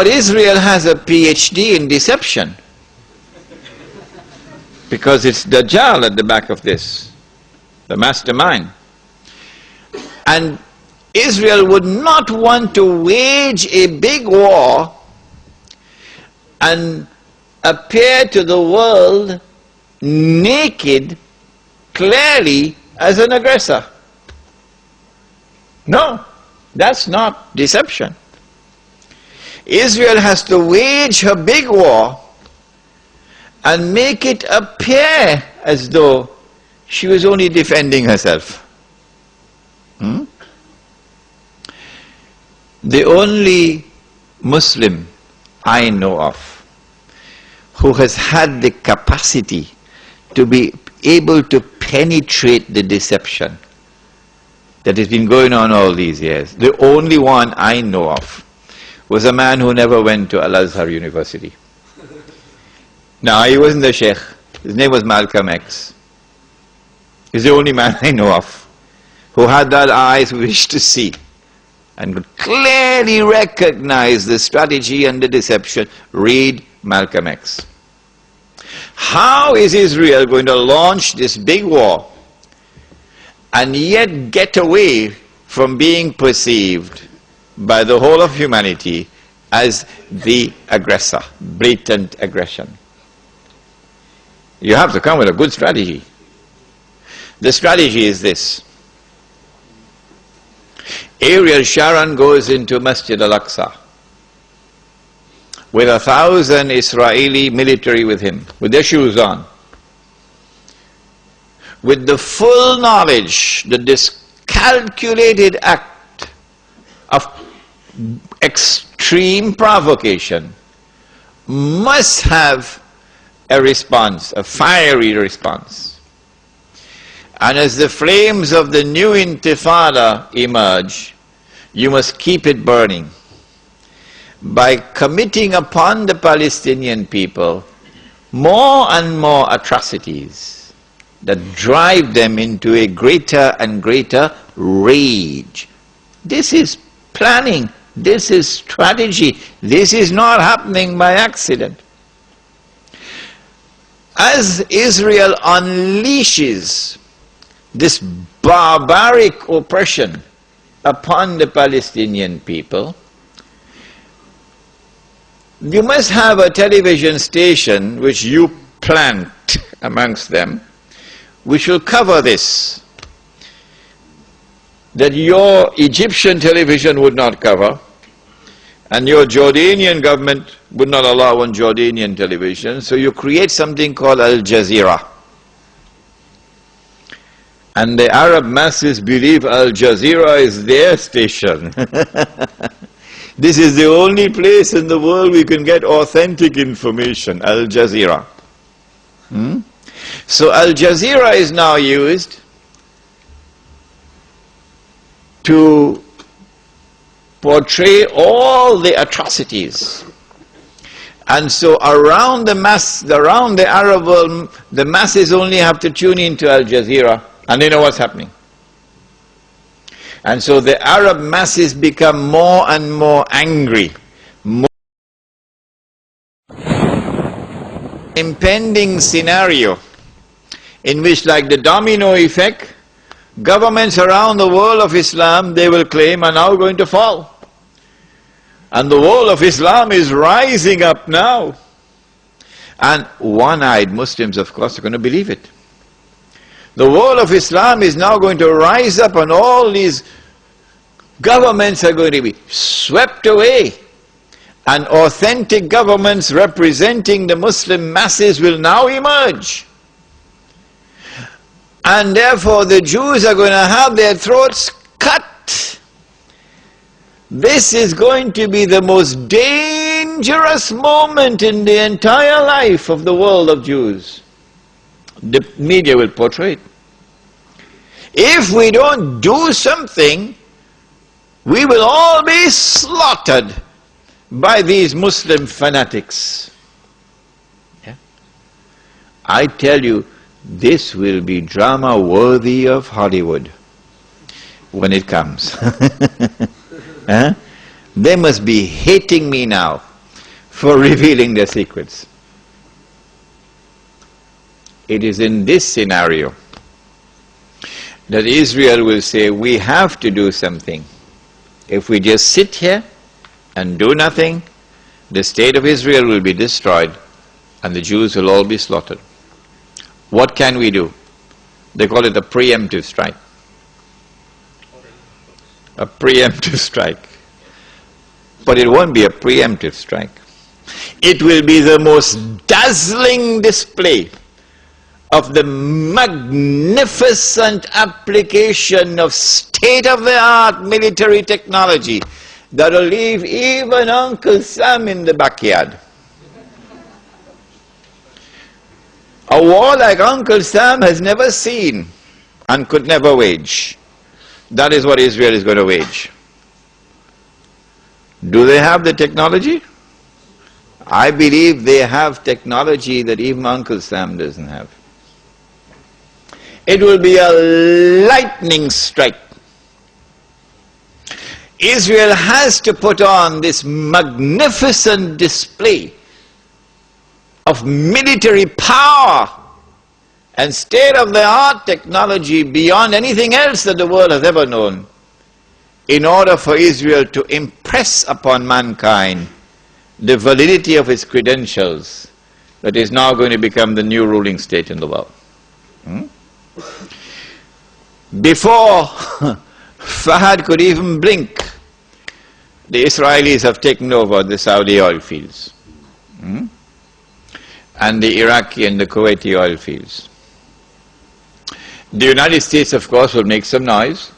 But Israel has a PhD in deception. Because it's Dajjal at the back of this, the mastermind. And Israel would not want to wage a big war and appear to the world naked, clearly, as an aggressor. No, that's not deception. Israel has to wage her big war and make it appear as though she was only defending herself. The only Muslim I know of who has had the capacity to be able to penetrate the deception that has been going on all these years, the only one I know of, was a man who never went to Al-Azhar University. Now, he wasn't the Sheikh. His name was Malcolm X. He's the only man I know of who had that eyes wish to see and could clearly recognize the strategy and the deception. Read Malcolm X. How is Israel going to launch this big war and yet get away from being perceived by the whole of humanity as the aggressor, blatant aggression? You have to come with a good strategy. The strategy is this. Ariel Sharon goes into Masjid al-Aqsa with 1,000 Israeli military with him, with their shoes on, with the full knowledge that this calculated act of extreme provocation must have a response, a fiery response. And as the flames of the new intifada emerge, you must keep it burning by committing upon the Palestinian people more and more atrocities that drive them into a greater and greater rage. This is planning, this is strategy, this is not happening by accident. As Israel unleashes this barbaric oppression upon the Palestinian people, you must have a television station which you plant amongst them, which will cover this, that your Egyptian television would not cover, and your Jordanian government would not allow on Jordanian television, so you create something called Al Jazeera. And the Arab masses believe Al Jazeera is their station. This is the only place in the world we can get authentic information, Al Jazeera. So Al Jazeera is now used to portray all the atrocities. And so around the Arab world, the masses only have to tune into Al Jazeera and they know what's happening. And so the Arab masses become more and more angry. Impending scenario in which, like the domino effect, governments around the world of Islam, they will claim, are now going to fall. And the world of Islam is rising up now. And one-eyed Muslims, of course, are going to believe it. The world of Islam is now going to rise up and all these governments are going to be swept away. And authentic governments representing the Muslim masses will now emerge. And therefore the Jews are going to have their throats cut. This is going to be the most dangerous moment in the entire life of the world of Jews. The media will portray it. If we don't do something, we will all be slaughtered by these Muslim fanatics. Yeah? I tell you, this will be drama worthy of Hollywood when it comes. Huh? They must be hating me now for revealing their secrets. It is in this scenario that Israel will say, we have to do something. If we just sit here and do nothing, the state of Israel will be destroyed and the Jews will all be slaughtered. What can we do? They call it a preemptive strike. A preemptive strike. But it won't be a preemptive strike. It will be the most dazzling display of the magnificent application of state-of-the-art military technology that will leave even Uncle Sam in the backyard. A war like Uncle Sam has never seen and could never wage. That is what Israel is going to wage. Do they have the technology? I believe they have technology that even Uncle Sam doesn't have. It will be a lightning strike. Israel has to put on this magnificent display of military power and state-of-the-art technology beyond anything else that the world has ever known, in order for Israel to impress upon mankind the validity of its credentials that is now going to become the new ruling state in the world. Before Fahad could even blink, the Israelis have taken over the Saudi oil fields, and the Iraqi and the Kuwaiti oil fields. The United States, of course, will make some noise,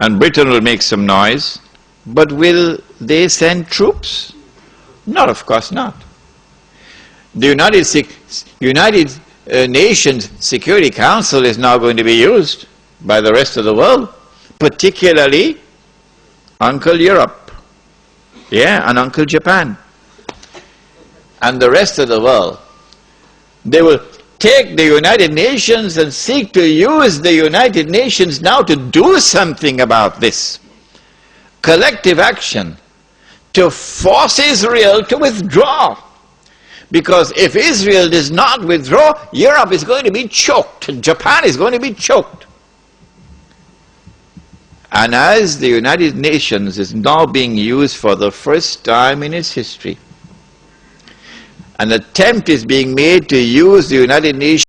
and Britain will make some noise, but will they send troops? No, of course not. The United Nations Security Council is now going to be used by the rest of the world, particularly Uncle Europe, and Uncle Japan, and the rest of the world. They will take the United Nations and seek to use the United Nations now to do something about this. Collective action to force Israel to withdraw. Because if Israel does not withdraw, Europe is going to be choked, and Japan is going to be choked. And as the United Nations is now being used for the first time in its history, an attempt is being made to use the United Nations